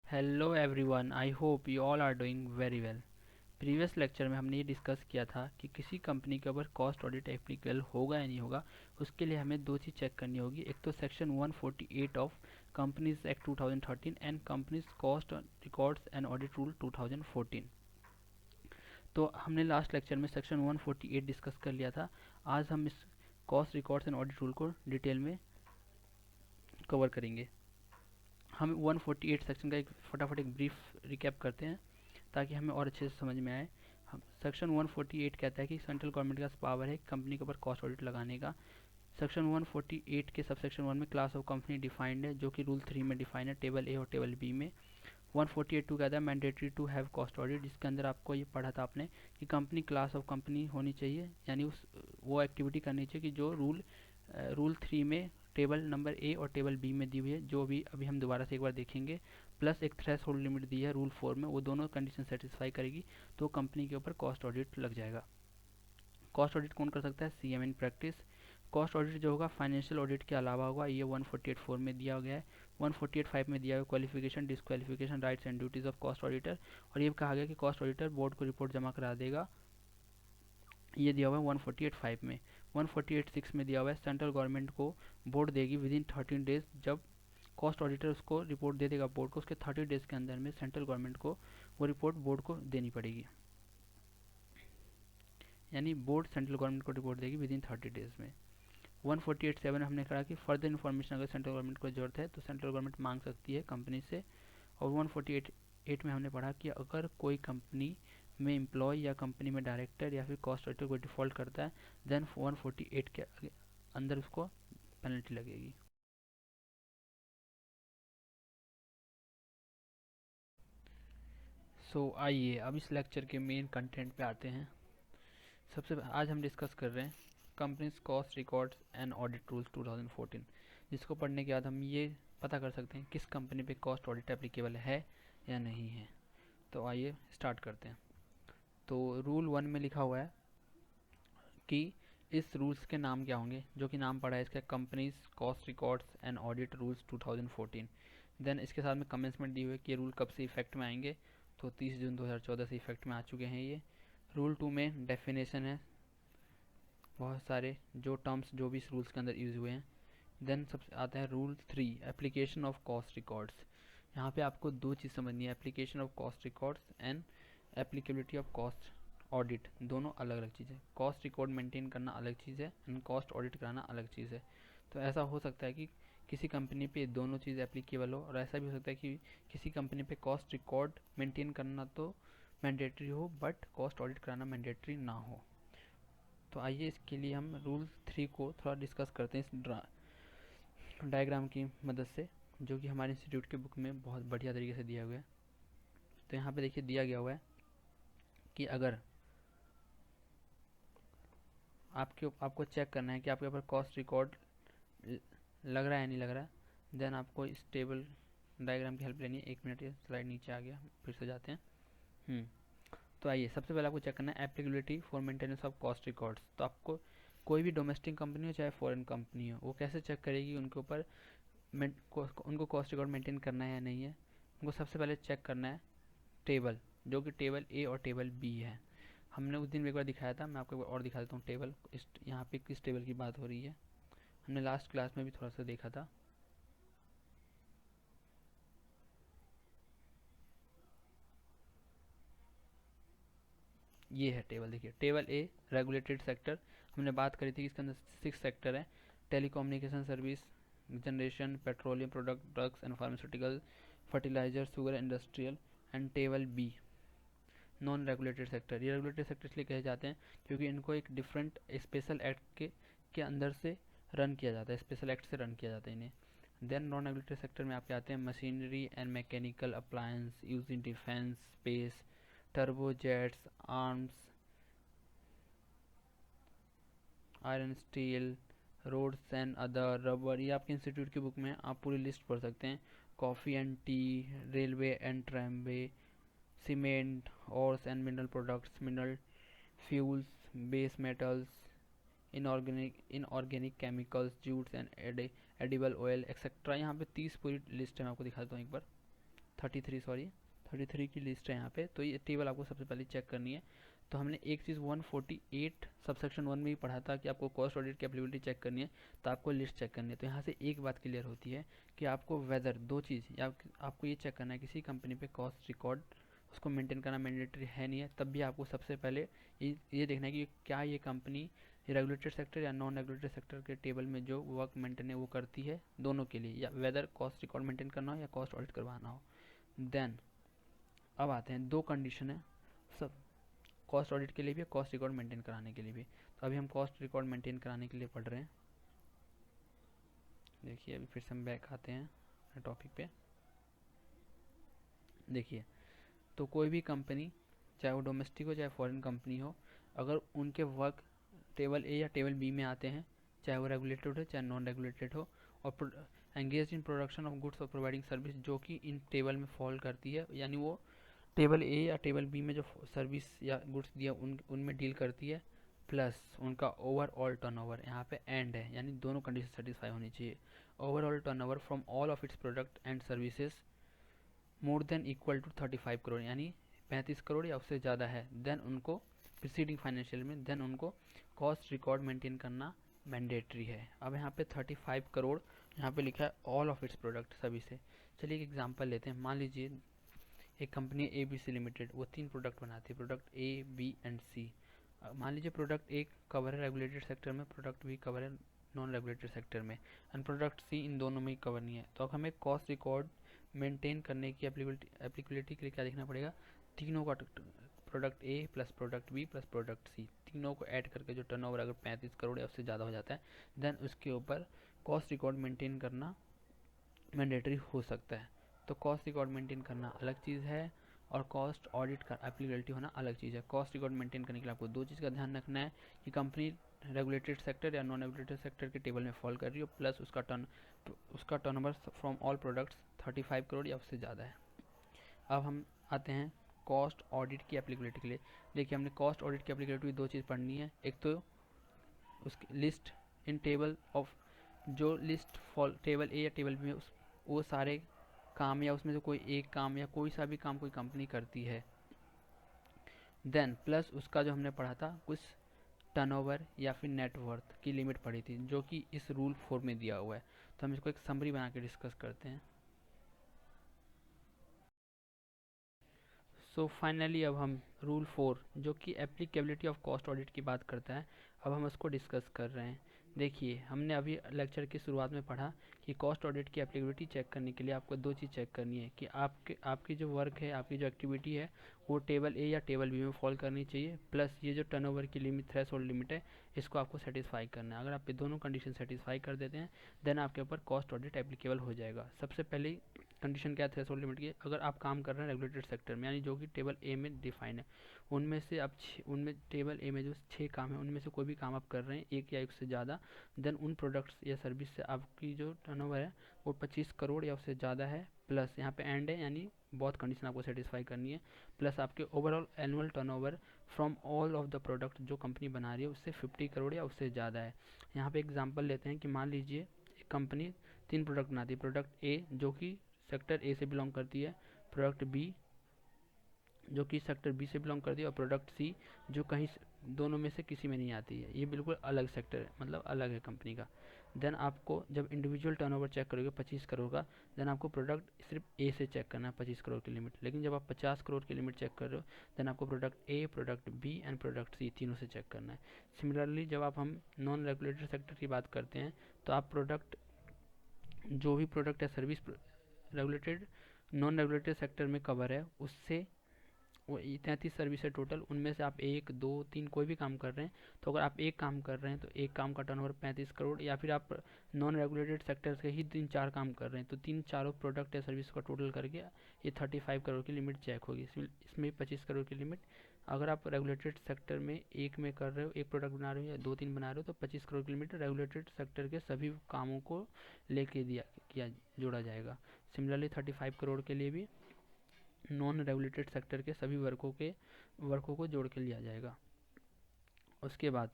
Hello everyone, I hope you all are doing very well. Previous lecture में हमने ये discuss किया था कि किसी कंपनी के ऊपर कॉस्ट ऑडिट एप्लीकेबल होगा या नहीं होगा। उसके लिए हमें दो चीज़ चेक करनी होगी। एक तो section 148 of companies act 2013 and companies cost records and audit rule 2014। तो हमने लास्ट लेक्चर में सेक्शन 148 डिस्कस कर लिया था। आज हम इस cost records and audit rule को डिटेल में कवर करेंगे। हम 148 सेक्शन का एक फटाफट एक ब्रीफ रिकैप करते हैं ताकि हमें और अच्छे से समझ में आए। हम सेक्शन 148 कहता है कि सेंट्रल गवर्नमेंट का पावर है कंपनी के ऊपर कॉस्ट ऑडिट लगाने का। सेक्शन 148 के सब सेक्शन 1 में क्लास ऑफ कंपनी डिफाइंड है, जो कि रूल 3 में डिफाइंड है टेबल ए और टेबल बी में। 148(2) कहता है mandatory to have cost audit, जिसके अंदर आपको ये पढ़ा था आपने कि कंपनी क्लास ऑफ कंपनी होनी चाहिए, यानी उस वो एक्टिविटी करनी चाहिए कि जो रूल 3 में टेबल नंबर ए और टेबल बी में दी हुई है, जो भी अभी हम दोबारा से एक बार देखेंगे। प्लस एक थ्रेश होल्ड लिमिट दी है रूल 4 में, वो दोनों कंडीशन सेटिस्फाई करेगी तो कंपनी के ऊपर कॉस्ट ऑडिट लग जाएगा। कॉस्ट ऑडिट कौन कर सकता है? CM in practice. Cost audit जो होगा फाइनेंशियल ऑडिट के अलावा होगा। ये 148(4) में दिया गया है। 148(5) में दिया हुआ qualification disqualification rights and duties of cost auditor, और ये कहा गया कि कॉस्ट ऑडिटर बोर्ड को रिपोर्ट जमा करा देगा। ये दिया हुआ है 148(5) में। 148(6) में दिया हुआ है सेंट्रल गवर्नमेंट को बोर्ड देगी विद इन 13 डेज। जब कॉस्ट ऑडिटर उसको रिपोर्ट दे देगा बोर्ड को, उसके 30 डेज के अंदर में सेंट्रल गवर्नमेंट को वो रिपोर्ट बोर्ड को देनी पड़ेगी, यानी बोर्ड सेंट्रल गवर्नमेंट को रिपोर्ट देगी विद इन 30 डेज में। 148(7) हमने कहा कि फर्दर इन्फॉर्मेशन अगर सेंट्रल गवर्नमेंट को जरूरत है तो सेंट्रल गवर्नमेंट मांग सकती है कंपनी से। और 148(8) में हमने पढ़ा कि अगर कोई कंपनी में एम्प्लॉय या कंपनी में डायरेक्टर या फिर कॉस्ट ऑडिटर को डिफॉल्ट करता है, देन 148 के अंदर उसको पेनल्टी लगेगी। आइए अब इस लेक्चर के मेन कंटेंट पे आते हैं। आज हम डिस्कस कर रहे हैं companies cost records and audit rules 2014, जिसको पढ़ने के बाद हम ये पता कर सकते हैं किस कंपनी पे कॉस्ट ऑडिट एप्लीकेबल है या नहीं है। तो आइए स्टार्ट करते हैं। तो रूल 1 में लिखा हुआ है कि इस रूल्स के नाम क्या होंगे, जो कि नाम पड़ा है इसका companies cost records and audit rules 2014। Then इसके साथ में कमेंसमेंट दी हुई है कि ये रूल कब से इफेक्ट में आएंगे, तो 30 जून 2014 से इफेक्ट में आ चुके हैं ये। रूल 2 में डेफिनेशन है बहुत सारे जो टर्म्स जो भी इस रूल्स के अंदर यूज हुए हैं। देन सबसे आता है rule 3 application of cost records. यहाँ पे आपको दो चीज़ समझनी है, application of cost records and applicability of cost audit. दोनों अलग अलग चीज़ है। कॉस्ट रिकॉर्ड मेंटेन करना अलग चीज़ है एंड कॉस्ट ऑडिट कराना अलग चीज़ है। तो ऐसा हो सकता है कि किसी कंपनी पे दोनों चीज़ एप्लीकेबल हो, और ऐसा भी हो सकता है कि किसी कंपनी पे कॉस्ट रिकॉर्ड मेंटेन करना तो मैंडेटरी हो बट कॉस्ट ऑडिट कराना मैंडेटरी ना हो। तो आइए इसके लिए हम रूल 3 को थोड़ा डिस्कस करते हैं इस डायग्राम की मदद से, जो कि हमारे इंस्टीट्यूट के बुक में बहुत बढ़िया तरीके से दिया हुआ है। तो यहाँ पे देखिए दिया गया हुआ है कि अगर आपको चेक करना है कि आपके ऊपर कॉस्ट रिकॉर्ड लग रहा है नहीं लग रहा है, देन आपको इस टेबल डायग्राम की हेल्प लेनी है। 1 मिनट, ये स्लाइड नीचे आ गया, फिर से जाते हैं। तो आइए सबसे पहले आपको चेक करना है applicability for maintenance of cost records. तो आपको कोई भी डोमेस्टिक कंपनी हो चाहे फॉरेन कंपनी हो, वो कैसे चेक करेगी उनके ऊपर उनको कॉस्ट रिकॉर्ड मेंटेन करना है या नहीं है। उनको सबसे पहले चेक करना है टेबल, जो कि टेबल ए और टेबल बी है। हमने उस दिन एक बार दिखाया था, मैं आपको एक बार और दिखा देता हूँ टेबल। इस यहाँ पे किस टेबल की बात हो रही है, हमने लास्ट क्लास में भी थोड़ा सा देखा था। ये है टेबल, देखिए टेबल ए रेगुलेटेड सेक्टर। हमने बात करी थी कि इसके अंदर 6 सेक्टर है। Telecommunication service, generation, petroleum product, drugs and pharmaceutical, fertilizer, sugar industrial. And table B non regulated sector. ये रेगुलेटेड सेक्टर इसलिए कहे जाते हैं क्योंकि इनको एक डिफरेंट स्पेशल एक्ट के अंदर से रन किया जाता है, स्पेशल एक्ट से रन किया जाता है इन्हें। देन नॉन रेगुलेटेड सेक्टर में आपके आते हैं machinery and mechanical appliance use in defence, space, turbojets, arms, iron steel, rods and other, rubber. ये आपके इंस्टीट्यूट की बुक में आप पूरी लिस्ट पढ़ सकते हैं। Coffee and tea, railway and tramway, cement, ores and mineral products, mineral fuels, base metals, inorganic chemicals, jutes and edible oil etcetera. यहाँ पे 30 पूरी लिस्ट है, मैं आपको दिखा देता हूँ एक बार। 33 की लिस्ट है यहाँ पे। तो ये टेबल आपको सबसे पहले चेक करनी है। तो हमने एक चीज़ 148 सबसेक्शन 1 में भी पढ़ा था कि आपको कॉस्ट ऑडिट की एप्लीबिलिटी चेक करनी है, तो आपको लिस्ट चेक करनी है। तो यहाँ से एक बात क्लियर होती है कि आपको वेदर दो चीज़ या आपको ये चेक करना है किसी कंपनी पे कॉस्ट रिकॉर्ड उसको मेंटेन करना मैंडेटरी है नहीं है। तब भी आपको सबसे पहले ये देखना है कि क्या ये कंपनी रेगुलेटेड सेक्टर या नॉन रेगुलेटेड सेक्टर के टेबल में जो वर्क मेंटेन है वो करती है, दोनों के लिए, या वेदर कॉस्ट रिकॉर्ड मेंटेन करना हो या कॉस्ट ऑडिट करवाना हो। देन अब आते हैं दो कंडीशन है सब, कॉस्ट ऑडिट के लिए भी कॉस्ट रिकॉर्ड मेंटेन कराने के लिए भी। तो अभी हम कॉस्ट रिकॉर्ड मेंटेन कराने के लिए पढ़ रहे हैं। देखिए अभी फिर से हम बैक आते हैं टॉपिक पे। देखिए तो कोई भी कंपनी चाहे वो डोमेस्टिक हो चाहे फॉरेन कंपनी हो, अगर उनके वर्क टेबल ए या टेबल बी में आते हैं, चाहे वो रेगुलेटेड हो चाहे नॉन रेगुलेटेड हो, और engage in production of goods और प्रोवाइडिंग सर्विस जो कि इन टेबल में फॉल करती है, यानी वो टेबल ए या टेबल बी में जो सर्विस या गुड्स दिया उनमें डील करती है, प्लस उनका ओवरऑल टर्नओवर, यहाँ पे एंड है यानी दोनों कंडीशन सेटिस्फाई होनी चाहिए। Overall turnover from all of its product and services more than equal to 35 crore, यानी 35 करोड़ या उससे ज़्यादा है, देन उनको प्रीसीडिंग फाइनेंशियल में, देन उनको कॉस्ट रिकॉर्ड मेंटेन करना मैंडेटरी है। अब यहाँ पे 35 करोड़ यहाँ पे लिखा है ऑल ऑफ इट्स प्रोडक्ट सभी से। चलिए एक एग्जांपल लेते हैं। मान लीजिए एक कंपनी है ABC लिमिटेड, वो 3 प्रोडक्ट बनाती है, product A, B and C। मान लीजिए प्रोडक्ट A कवर है रेगुलेटेड सेक्टर में, प्रोडक्ट B कवर है नॉन रेगुलेटेड सेक्टर में, एंड प्रोडक्ट C इन दोनों में ही कवर नहीं है। तो अब हमें कॉस्ट रिकॉर्ड मेंटेन करने की एप्लीबिलिटी के लिए क्या देखना पड़ेगा, तीनों का product A plus product B plus product C तीनों को ऐड करके जो टर्नओवर अगर 35 करोड़ या उससे ज़्यादा हो जाता है, देन उसके ऊपर कॉस्ट रिकॉर्ड मेंटेन करना मैंडेटरी हो सकता है। तो कॉस्ट रिकॉर्ड मेंटेन करना अलग चीज़ है और कॉस्ट ऑडिट का एप्लीबिलिटी होना अलग चीज़ है। कॉस्ट रिकॉर्ड मेंटेन करने के लिए आपको दो चीज़ का ध्यान रखना है कि कंपनी रेगुलेटेड सेक्टर या नॉन रेगुलेटेड सेक्टर के टेबल में फॉल कर रही हो, प्लस उसका turnover from all products 35 crore या उससे ज़्यादा है। अब हम आते हैं कॉस्ट ऑडिट की एप्लीबिलिटी के लिए। देखिए हमने कॉस्ट ऑडिट की एप्लीबिलिटी दो चीज़ पढ़नी है, एक तो उसकी लिस्ट इन टेबल ऑफ, जो लिस्ट फॉल टेबल ए या टेबल बी में वो सारे काम या उसमें से कोई एक काम या कोई सा भी काम कोई कंपनी करती है, देन प्लस उसका जो हमने पढ़ा था कुछ टर्नओवर या फिर नेटवर्थ की लिमिट पढ़ी थी जो कि इस रूल 4 में दिया हुआ है। तो हम इसको एक समरी बना के डिस्कस करते हैं। सो फाइनली अब हम रूल 4 जो कि एप्लीकेबिलिटी ऑफ कॉस्ट ऑडिट की बात करता है, अब हम उसको डिस्कस कर रहे हैं। देखिए हमने अभी लेक्चर की शुरुआत में पढ़ा कि कॉस्ट ऑडिट की एप्लीकेबिलिटी चेक करने के लिए आपको दो चीज़ चेक करनी है कि आपकी जो वर्क है, आपकी जो एक्टिविटी है वो टेबल ए या टेबल बी में फॉल करनी चाहिए, प्लस ये जो टर्नओवर की लिमिट थ्रेशोल्ड लिमिट है इसको आपको सेटिस्फाई करना है। अगर आप ये दोनों कंडीशन सेटिस्फाई कर देते हैं देन आपके ऊपर कॉस्ट ऑडिट एप्लीकेबल हो जाएगा। सबसे पहले कंडीशन क्या है थ्रेशोल्ड लिमिट की, अगर आप काम कर रहे हैं रेगुलेटेड सेक्टर में यानी जो कि टेबल ए में डिफाइन है, उनमें से आप उनमें टेबल ए में जो 6 काम है उनमें से कोई भी काम आप कर रहे हैं एक या एक से ज़्यादा, देन उन प्रोडक्ट्स या सर्विस से आपकी जो टर्नओवर है वो 25 करोड़ या उससे ज़्यादा है, प्लस यहाँ पे एंड है यानी बहुत कंडीशन आपको सेटिस्फाई करनी है, प्लस आपके overall annual turnover from all of the product जो कंपनी बना रही है उससे 50 करोड़ या उससे ज़्यादा है। यहाँ पे एग्जांपल लेते हैं कि मान लीजिए एक कंपनी 3 प्रोडक्ट बनाती है, प्रोडक्ट ए जो कि सेक्टर ए से बिलोंग करती है, प्रोडक्ट बी जो कि सेक्टर बी से बिलोंग करती है, और प्रोडक्ट सी जो कहीं दोनों में से किसी में नहीं आती है, ये बिल्कुल अलग सेक्टर है, मतलब अलग है कंपनी का। देन आपको जब इंडिविजुअल टर्नओवर चेक करोगे 25 करोड़ का, देन आपको प्रोडक्ट सिर्फ ए से चेक करना है 25 करोड़ की लिमिट। लेकिन जब आप 50 करोड़ की लिमिट चेक कर रहे हो देन आपको product A, product B and product C तीनों से चेक करना है। सिमिलरली जब हम नॉन रेगुलेटेड सेक्टर की बात करते हैं तो आप प्रोडक्ट जो भी प्रोडक्ट या service regulated non regulated sector में कवर है उससे वो 33 सर्विस है टोटल, उनमें से आप 1, 2, 3 कोई भी काम कर रहे हैं, तो अगर आप एक काम कर रहे हैं तो एक काम का टर्नओवर 35 करोड़, या फिर आप नॉन रेगुलेटेड सेक्टर से ही 3-4 काम कर रहे हैं तो 3 चारों प्रोडक्ट या सर्विस का टोटल करके ये 35 करोड़ की लिमिट चेक होगी। इसमें 25 करोड़ की लिमिट, अगर आप रेगुलेटेड सेक्टर में एक में कर रहे हो, एक प्रोडक्ट बना रहे हो या 2-3 बना रहे हो, तो 25 करोड़ की लिमिट रेगुलेटेड सेक्टर के सभी कामों को लेके जोड़ा जाएगा। सिमिलरली 35 करोड़ के लिए भी नॉन रेगुलेटेड सेक्टर के सभी वर्कों को जोड़ के लिया जाएगा। उसके बाद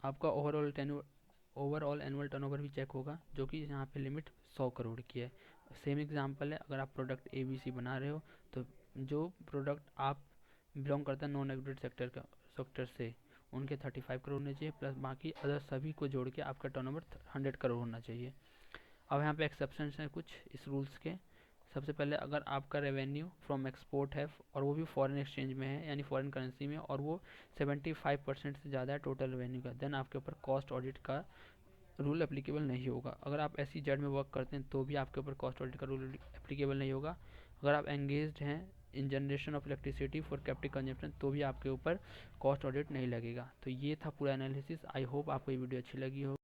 आपका ओवरऑल एनुअल टर्नओवर भी चेक होगा जो कि यहाँ पे लिमिट 100 करोड़ की है। सेम एग्जांपल है, अगर आप प्रोडक्ट ABC बना रहे हो तो जो प्रोडक्ट आप बिलोंग करता है नॉन एग्रीगेटेड सेक्टर से, उनके 35 करोड़ होने चाहिए, प्लस बाकी अदर सभी को जोड़ के आपका टर्नओवर 100 करोड़ होना चाहिए। अब यहाँ पे एक्सेप्शन हैं कुछ इस रूल्स के। सबसे पहले, अगर आपका रेवेन्यू फ्रॉम एक्सपोर्ट है और वो भी फॉरेन एक्सचेंज में है यानी फॉरेन करेंसी में, और वो 75% से ज़्यादा है टोटल रेवेन्यू का, देन आपके ऊपर कॉस्ट ऑडिट का रूल एप्लीकेबल नहीं होगा। अगर आप SEZ में वर्क करते हैं तो भी आपके ऊपर कॉस्ट ऑडिट का रूल एप्लीकेबल नहीं होगा। अगर आप एंगेज्ड हैं इन generation of electricity for capital consumption तो भी आपके ऊपर कॉस्ट ऑडिट नहीं लगेगा। तो ये था पूरा एनालिसिस। आई होप आपको ये वीडियो अच्छी लगी हो।